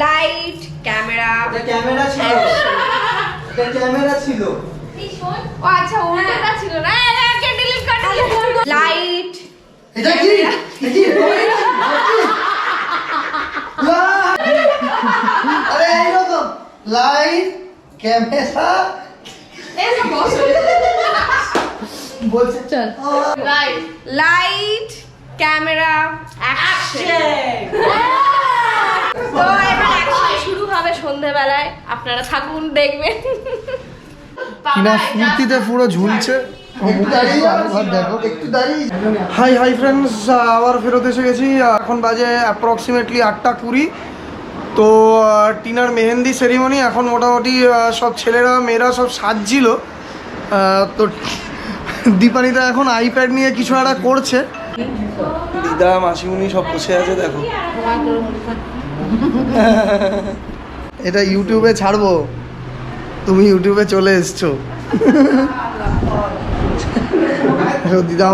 Light camera camera ছিল ও আচ্ছা ওটা ছিল না কে ডিলিট করে লাইট এটা কি আরে এইরকম লাইট ক্যামেরা এসব বসো বলছে চল লাইট ক্যামেরা অ্যাকশন তো এবার অ্যাকশন শুরু হবে সন্ধ্যাবেলায় আপনারা থাকুন দেখবেন কিনা ফুর্তিতে পুরো ঝুলছে। হাই ফ্রেন্ডস, আবার ফেরত এসে গেছি। এখন বাজে অ্যাপ্রক্সিমেটলি 8:20। তো টিনার মেহেন্দি সেরিমনি এখন মোটামুটি সব ছেলেরা মেয়েরা সব সাজছিল। তো দীপানিতা এখন আইপ্যাড নিয়ে কিছু একটা করছে। দিদা মাসিমুনি সব বসে আছে দেখো। এটা ইউটিউবে ছাড়বো, তুমি ইউটিউবে চলে এসছো। দিদা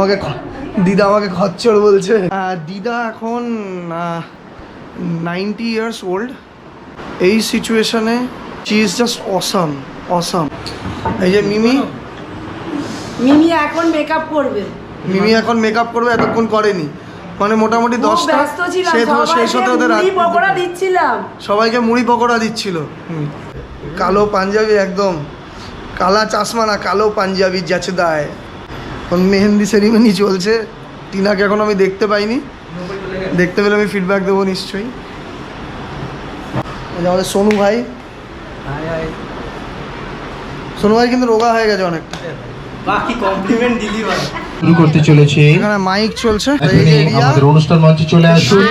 আমাকে খচ্চর বলছে। দিদা এখন 90 ইয়ার্স ওল্ড। এই সিচুয়েশনে শি ইজ জাস্ট অসাম। এই যে মিমি এখন মেকআপ করবে। এতক্ষণ করেনি, মানে মোটামুটি 10টা। সেই সাথে ওদের পকোড়া দিচ্ছিলাম, সবাইকে মুড়ি পকোড়া দিচ্ছিল। কালো পাঞ্জাবি, একদম কালা চাশমা না, কালো পাঞ্জাবি জাচদায়। এখন মেহেন্দি সেরিমনি চলছে। টিনাকে এখন আমি দেখতে পাইনি, দেখতে পেলে আমি ফিডব্যাক দেবো নিশ্চয়ই। আমাদের সোনু ভাই কিন্তু রোগা হয়ে গেছে অনেকটা। বাকি কমপ্লিমেন্ট দিলি ভাই। শুরু করতে চলেছে, এখানে মাইক চলছে। আমাদের অনুষ্ঠান মঞ্চে চলে আসুন।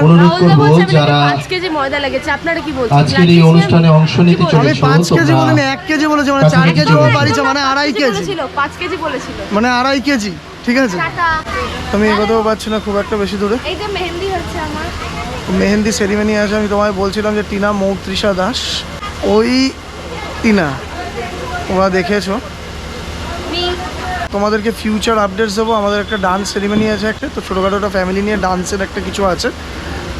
অনুরোধ করবো যারা আজকে যে ময়দা লেগেছে আপনারা কি বলছেন? আজকের এই অনুষ্ঠানে অংশ নিতে আমি চলেছে 5 কেজি বলিনি, 1 কেজি বলেছি, মানে 4 কেজি ও বাড়িছে, মানে 2.5 কেজি, 5 কেজি বলেছিল, মানে 2.5 কেজি। ঠিক আছে, তুমি এগোতেও পারছি না খুব একটা বেশি দূরে। এই যে মেহেন্দি হচ্ছে আমার, মেহেন্দি সেরিমনি আছে। আমি তোমায় বলছিলাম যে টিনা মৌত্রিষা দাস, ওই টিনা, তোমরা দেখেছো। তোমাদেরকে ফিউচার আপডেটস দেবো। আমাদের একটা ডান্স সেরিমনি আছে একটা, তো ছোটোখাটো একটা ফ্যামিলি নিয়ে ডান্সের একটা কিছু আছে।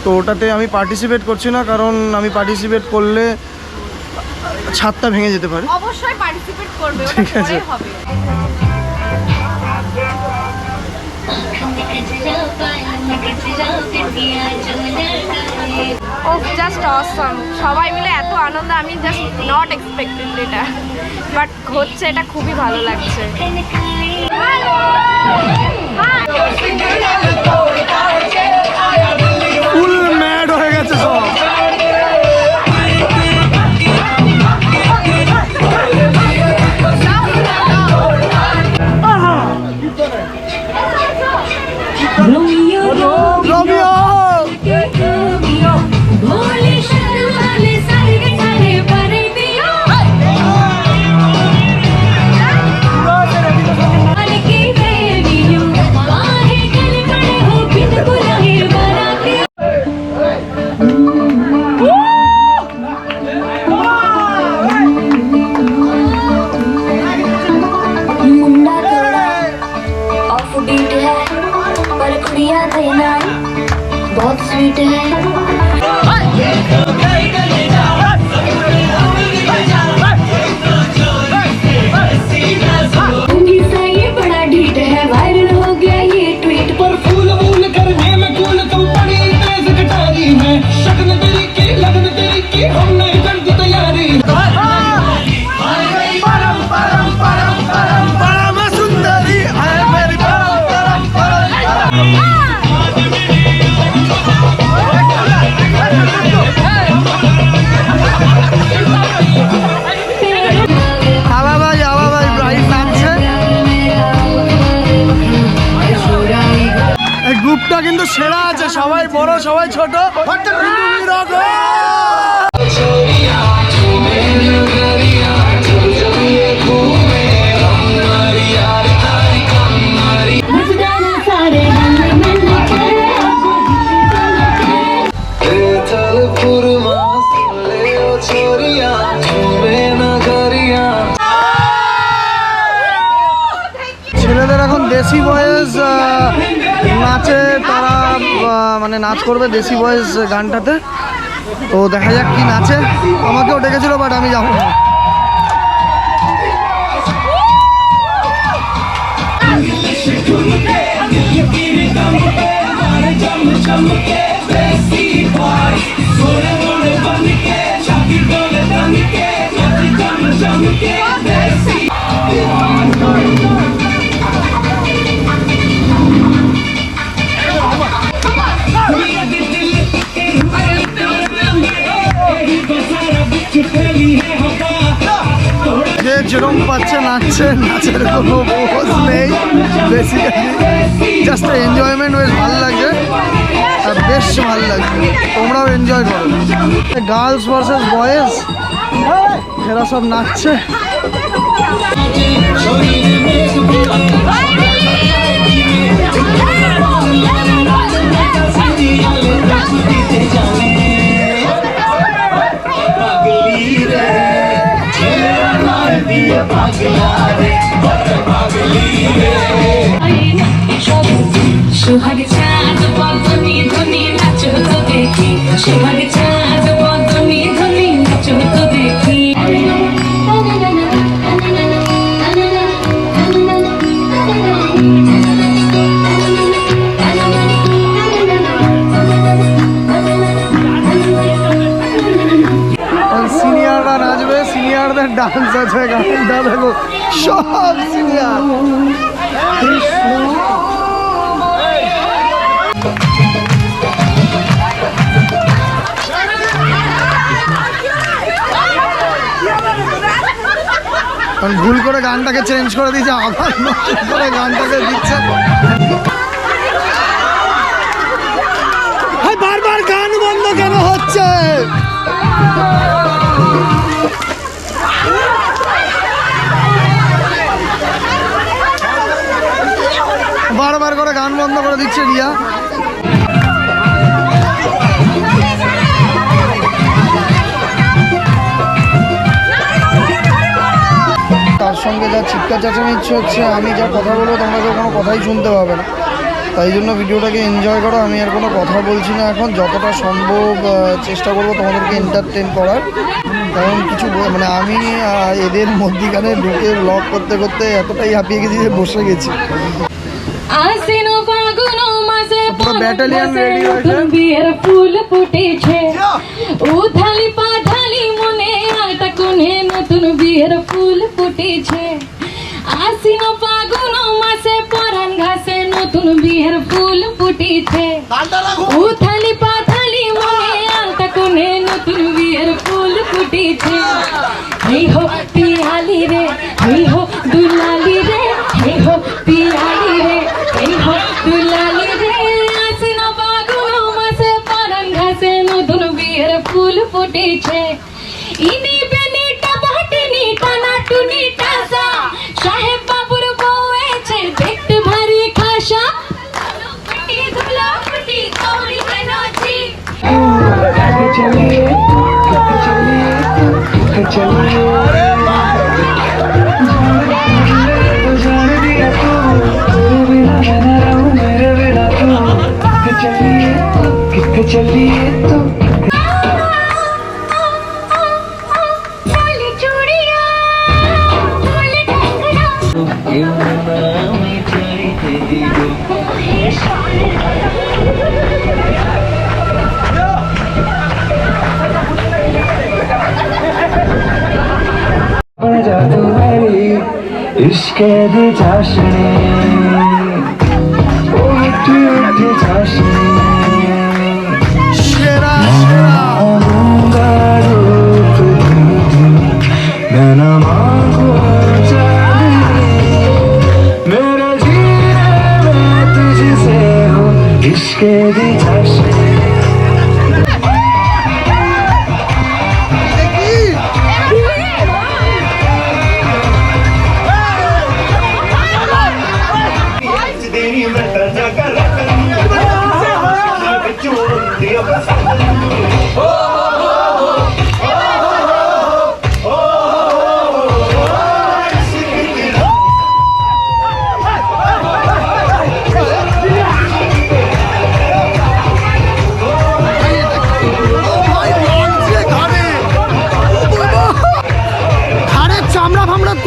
তো ওটাতে আমি পার্টিসিপেট করছি না, কারণ আমি পার্টিসিপেট করলে ছাদটা ভেঙে যেতে পারে। অবশ্যই পার্টিসিপেট করবে, ওটা ঠিক আছে। পরে হবে। ও জাস্ট অসম, সবাই মিলে এত আনন্দ, আমি জাস্ট নট এক্সপেক্টেড এটা, বাট হচ্ছে, এটা খুবই ভালো লাগছে। ফুল ম্যাড হয়ে গেছে সব। बहुत स्वीट है। ये बड़ा ढीठ है, वायरल हो गया ये ट्वीट पर। फूल फूल करने में कूल तुम बड़ी तेज कटारी है, शक्ल तेरी की लगन तेरी की हमने कर दी तैयारी। গ্রুপটা কিন্তু সেরা আছে, সবাই বড় সবাই ছোট। ছেলেদের এখন দেশি ভয়েস নাচে, তারা মানে নাচ করবে দেশি ভয়েস গানটাতে। তো দেখা যাক কি নাচে। আমাকেও ডেকেছিল বাট আমি যাবো না। যে যেরকম পাচ্ছে নাচছে, নাচের কোনো পোজ নেই, বেসিক্যালি জাস্ট এনজয়মেন্ট। বেশ ভালো লাগছে, আর বেশ ভালো লাগছে। তোমরাও এনজয় করো। গার্লস ভার্সেস বয়েজ, এরা সব নাচছে। সোহাগ চাঁদ বদনি ধনি নাচো তো দেখি, সোহাগ চাঁদ বদনি ধনি নাচো তো দেখি। সিনিয়ররা নাচবে, সিনিয়রদের ডান্স আছে, গানটা দেখো সব সিনিয়র। ভুল করে গানটাকে চেঞ্জ করে দিয়েছে, আবার নতুন করে গানটাকে দিচ্ছে। বারবার গান বন্ধ কেন হচ্ছে? বারবার করে গান বন্ধ করে দিচ্ছে রিয়া। তার সঙ্গে যা চিৎকার চেঁচামেচি হচ্ছে, আমি যা কথা বলবো তোমরা কেউ কোনো কথাই শুনতে পাবে না। তাই জন্য ভিডিওটাকে এনজয় করো। আমি আর কোনো কথা বলছি না এখন, যতটা সম্ভব চেষ্টা করবো তোমাদেরকে এন্টারটেন করার। কারণ কিছু মানে আমি এদের মধ্যিখানে ঢুকে ব্লগ করতে করতে এতটাই হাঁপিয়ে গেছি যে বসে গেছি। আশ্বিনো ফাগুনো মাসে পুরো ব্যাটালিয়ন রেডি হয়েছে। নতুন বিয়ের ফুল ফুটেছে, উথালি পাথালি মনে আটা কোণে নতুন বিয়ের ফুল ফুটেছে। আশ্বিনো ফাগুনো মাসে পরাণ ঘাসে নতুন বিয়ের ফুল ফুটেছে, উথালি পাথালি মনে আটা কোণে নতুন বিয়ের ফুল ফুটেছে। হেই হো পিয়ালি রে, হেই হো দুলালি রে, হেই হো পিয়ালি রে, হেই হো দুলালি রে। আশ্বিনো ফাগুনো মাসে পরাণ ঘাসে নতুন বিয়ের ফুল ফুটেছে। ইনি বেনিটা বাটিনি টানা টুনি টাসা, সাহেব বাবুর বউ এসে দেখতে ভারী খাসা। ধুলা ফুটি কৌড়ি নাচি চুড়িয়া इश्के दी चाशनी उठी उठी चाशनी সেরা সেরা मांगूंगा रूप मैं न मांगू जाने मेरे जीने में तुझसे हो इश्के दी चाशनी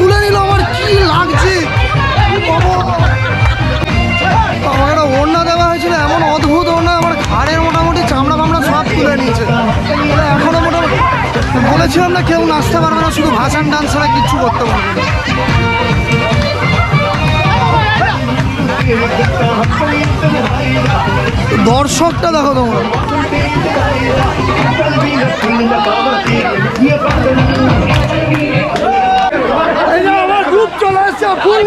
তুলে নিল, আমার কি লাগছে। আমাকে একটা ওড়না দেওয়া হয়েছিল, এমন অদ্ভুত ওড়না, আমার ঘাড়ের মোটামুটি চামড়া ফামড়া সব তুলে নিয়েছে। এখনো মোটামুটি বলেছিলাম না কেউ নাচতে পারবে না, শুধু ভাসান ডান্স ছাড়া কিচ্ছু করতে পারবে না। দর্শকটা দেখো তোমরা, এই যে আমার গ্রুপ চলে এসছে ফুল।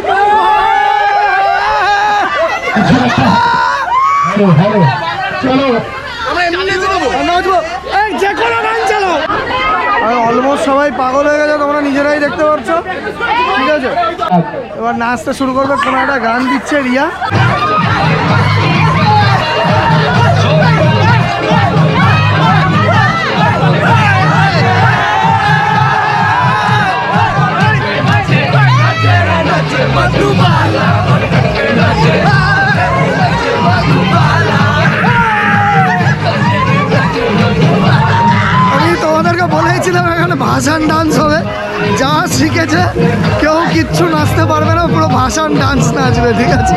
অলমোস্ট সবাই পাগল হয়ে গেছে, তোমরা নিজেরাই দেখতে পাচ্ছ। ঠিক আছে, এবার নাচতে শুরু করবে, কোনো একটা গান দিচ্ছে রিয়া। আমি তোমাদেরকে বলেছিলাম এখানে ভাসান ডান্স হবে, যা শিখেছে কেউ কিচ্ছু নাচতে পারবে না, পুরো ভাসান ডান্স নাচবে। ঠিক আছে,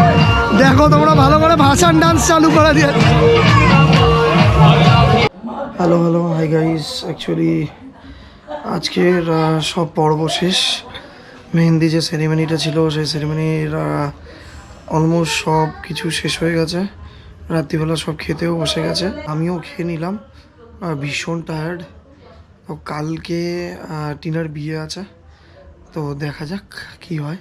দেখো তোমরা ভালো করে ভাসান ডান্স চালু করে দিয়ে। হ্যালো হাই গাইস, অ্যাকচুয়ালি আজকের সব পর্ব শেষ। মেহেন্দি যে সেরিমনিটা ছিল সেই সেরিমনির অলমোস্ট সব কিছু শেষ হয়ে গেছে। রাত্রিবেলা সব খেতেও বসে গেছে, আমিও খেয়ে নিলাম। ভীষণ টায়ার্ড। তো কালকে টিনার বিয়ে আছে, তো দেখা যাক কি হয়।